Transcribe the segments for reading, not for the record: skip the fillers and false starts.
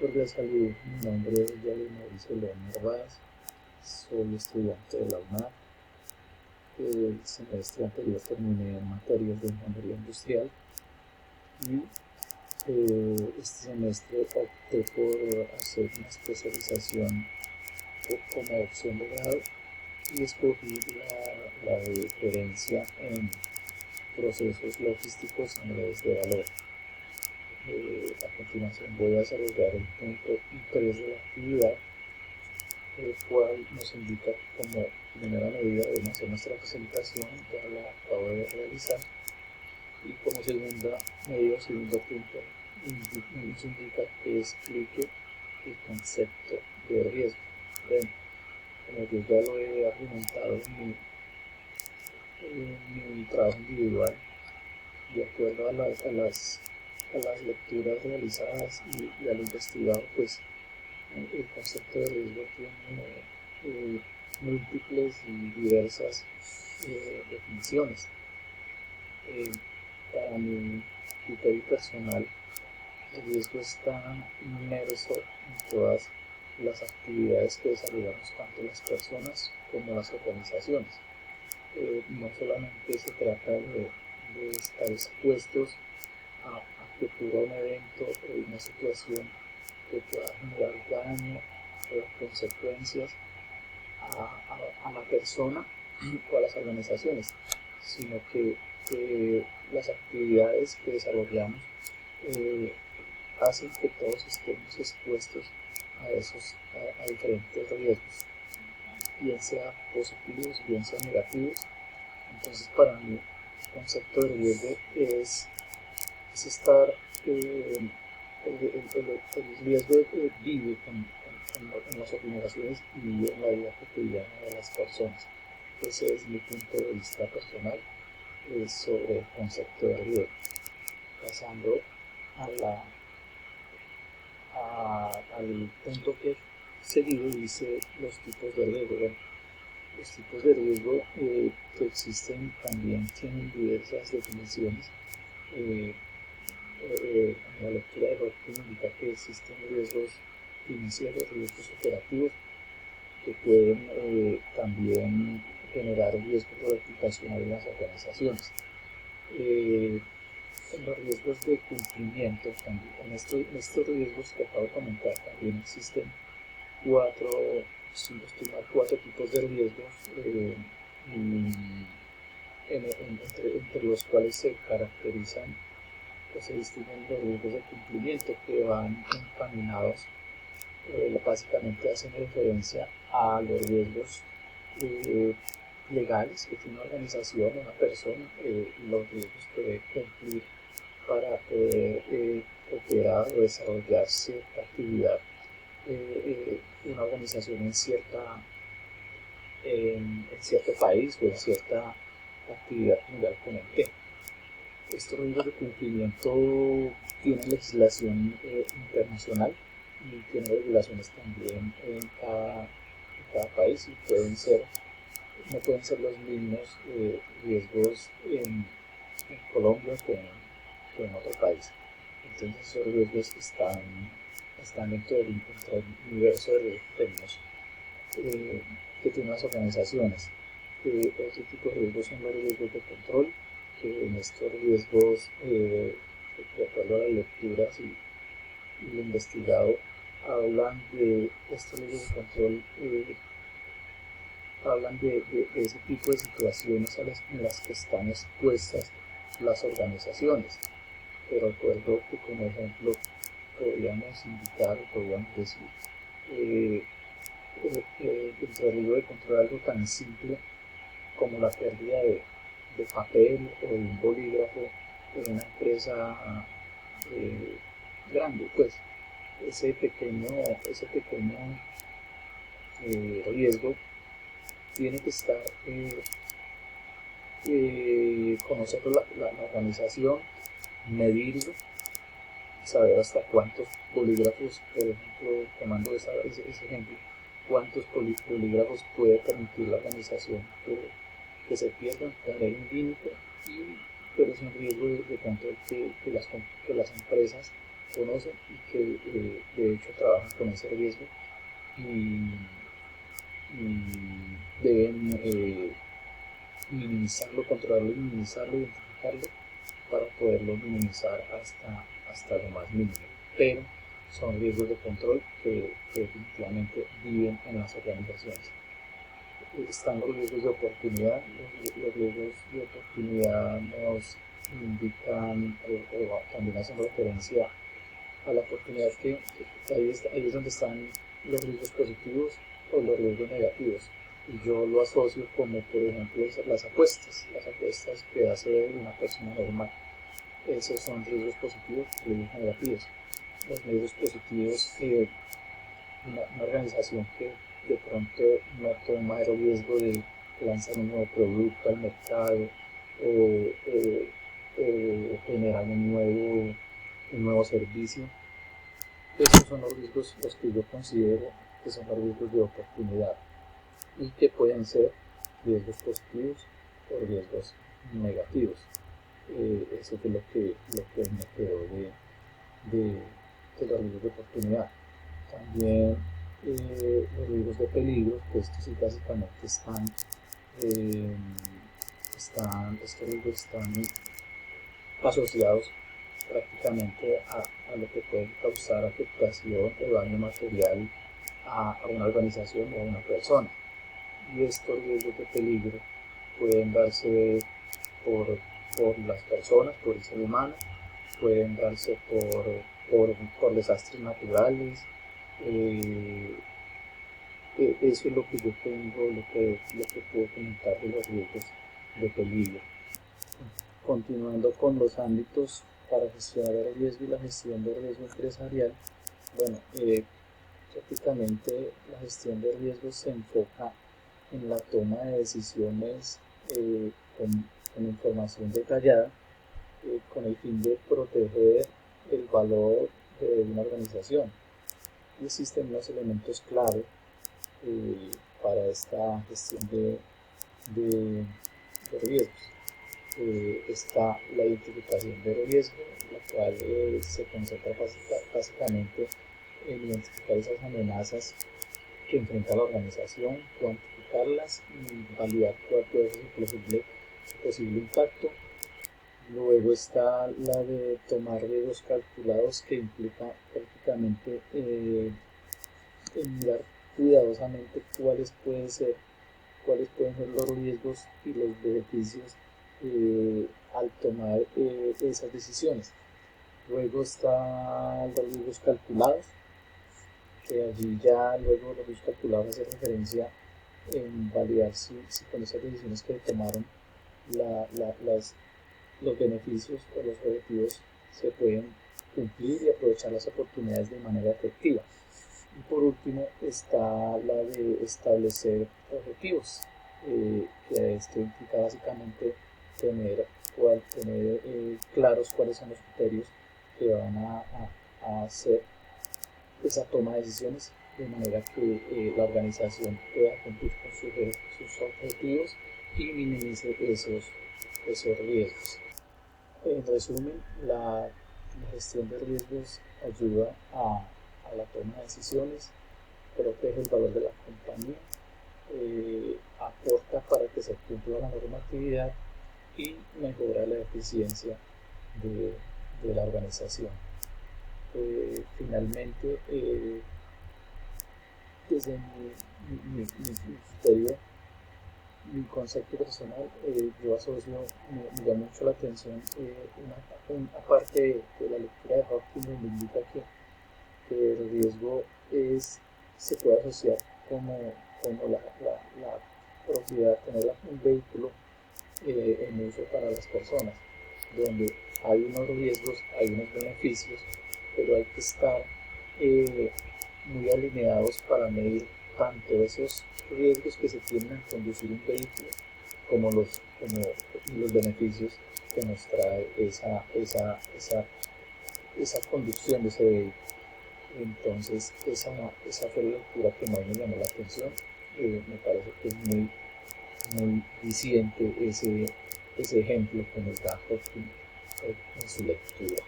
cordial saludo. Mi nombre es Yali Mauricio León Narváez. Soy estudiante de la UNAM. El semestre anterior terminé en materias de ingeniería industrial y este semestre opté por hacer una especialización como opción de grado y escogí la de gerencia en procesos logísticos en redes de valor. A continuación voy a desarrollar el punto 3 de la actividad, el cual nos indica que como primera medida debemos hacer nuestra presentación, ya la acabo de realizar, y como segunda medida, segundo punto, nos indica que explique el concepto de riesgo. Bueno, como yo ya lo he argumentado en mi trabajo individual, de acuerdo a las lecturas realizadas y a lo investigado, pues el concepto de riesgo tiene múltiples y diversas definiciones. Para mi criterio personal, el riesgo está inmerso en todas las actividades que desarrollamos tanto las personas como las organizaciones. No solamente se trata de estar expuestos a que ocurra un evento o una situación que pueda generar daño o consecuencias a la persona o a las organizaciones, sino que las actividades que desarrollamos hacen que todos estemos expuestos a diferentes riesgos, bien sea positivos, bien sea negativos. Entonces, para mí, el concepto de riesgo es estar, el riesgo vive en las organizaciones y en la vida cotidiana de las personas. Ese es mi punto de vista personal sobre el concepto de riesgo. Pasando al punto que seguido, dice los tipos de riesgo. Bueno, los tipos de riesgo que existen también tienen diversas definiciones. La lectura de Rothko indica que existen riesgos financieros, riesgos operativos, que pueden también generar riesgo reputacional en las organizaciones. En los riesgos de cumplimiento, también, en estos riesgos que acabo de comentar, también existen cuatro tipos de riesgos, entre los cuales se caracterizan, pues se distinguen los riesgos de cumplimiento, que van encaminados, básicamente hacen referencia a los riesgos legales que tiene una organización, una persona, los riesgos que debe cumplir para poder operar o desarrollar cierta actividad, una organización en cierto país o en cierta actividad general con el tema. Estos riesgos de cumplimiento tienen legislación internacional y tienen regulaciones también en cada país, y no pueden ser los mismos riesgos en Colombia que en otro país. Entonces esos riesgos están dentro del universo de riesgos que tienen las organizaciones. Otro tipo de riesgos son los riesgos de control, que en estos riesgos, de acuerdo a las lecturas y lo investigado, hablan de estos riesgos de control, hablan de ese tipo de situaciones en las que están expuestas las organizaciones. Pero recuerdo que como ejemplo podríamos indicar, podríamos decir, el riesgo de control, algo tan simple como la pérdida de papel o de un bolígrafo en una empresa grande. Pues ese pequeño riesgo tiene que estar, conocerlo la organización, medirlo, saber hasta cuántos bolígrafos, por ejemplo, tomando ese ejemplo, cuántos bolígrafos puede permitir la organización que se pierdan, tener un límite, pero es un riesgo de control que las empresas conocen y que de hecho trabajan con ese riesgo y deben minimizarlo, controlarlo y minimizarlo, identificarlo para poderlo minimizar hasta lo más mínimo. Pero son riesgos de control que definitivamente viven en las organizaciones. Están los riesgos de oportunidad. Los riesgos de oportunidad nos indican o también hacen referencia a la oportunidad que ahí es donde están los riesgos positivos o los riesgos negativos. Y yo lo asocio como, por ejemplo, las apuestas que hace una persona normal. Esos son riesgos positivos y riesgos negativos. Los riesgos positivos, una organización que de pronto no toma el riesgo de lanzar un nuevo producto al mercado o generar un nuevo servicio. Esos son los riesgos los que yo considero que son los riesgos de oportunidad y que pueden ser riesgos positivos o riesgos negativos. Eso es lo que me quedó de los riesgos de oportunidad. También los riesgos de peligro, pues estos sí básicamente estos riesgos están asociados prácticamente a lo que puede causar afectación o daño material a una organización o a una persona. Y estos riesgos de peligro pueden darse por las personas, por el ser humano, pueden darse por desastres naturales. Eso es lo que yo tengo, lo que puedo comentar de los riesgos de peligro. Continuando con los ámbitos para gestionar el riesgo y la gestión del riesgo empresarial, bueno, prácticamente la gestión de riesgos se enfoca en la toma de decisiones con información detallada con el fin de proteger el valor de una organización. Y existen unos elementos clave para esta gestión de riesgos. Está la identificación del riesgo, la cual se concentra básicamente en identificar esas amenazas que enfrenta la organización, cuantificarlas y validar cuál puede ser su posible impacto. Luego está la de tomar riesgos calculados, que implica prácticamente mirar cuidadosamente cuáles pueden ser los riesgos y los beneficios al tomar esas decisiones. Luego están los riesgos calculados, que allí ya luego los riesgos calculados hace referencia en validar si con esas decisiones que tomaron los beneficios o los objetivos se pueden cumplir y aprovechar las oportunidades de manera efectiva. Y por último está la de establecer objetivos, que esto implica básicamente tener claros cuáles son los criterios que van a hacer esa toma de decisiones de manera que la organización pueda cumplir con sus objetivos y minimice esos riesgos. En resumen, la gestión de riesgos ayuda a la toma de decisiones, protege el valor de la compañía, aporta para que se cumpla la normatividad y mejora la eficiencia de la organización. Finalmente, desde mi criterio, mi concepto personal, yo asocio, me llama mucho la atención una parte de la lectura de Hawking donde indica que el riesgo se puede asociar como la propiedad, tener un vehículo en uso para las personas, donde hay unos riesgos, hay unos beneficios, pero hay que estar muy alineados para medir tanto esos riesgos que se tienen al conducir un vehículo como los beneficios que nos trae esa conducción de ese vehículo. Entonces esa fue la lectura que más me llamó la atención. Me parece que es muy diciente ese ejemplo que nos da Hawking en su lectura.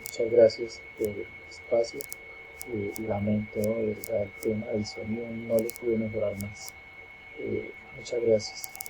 Muchas gracias por el espacio. Lamento, de verdad, el tema del sonido no lo pude mejorar más. Muchas gracias.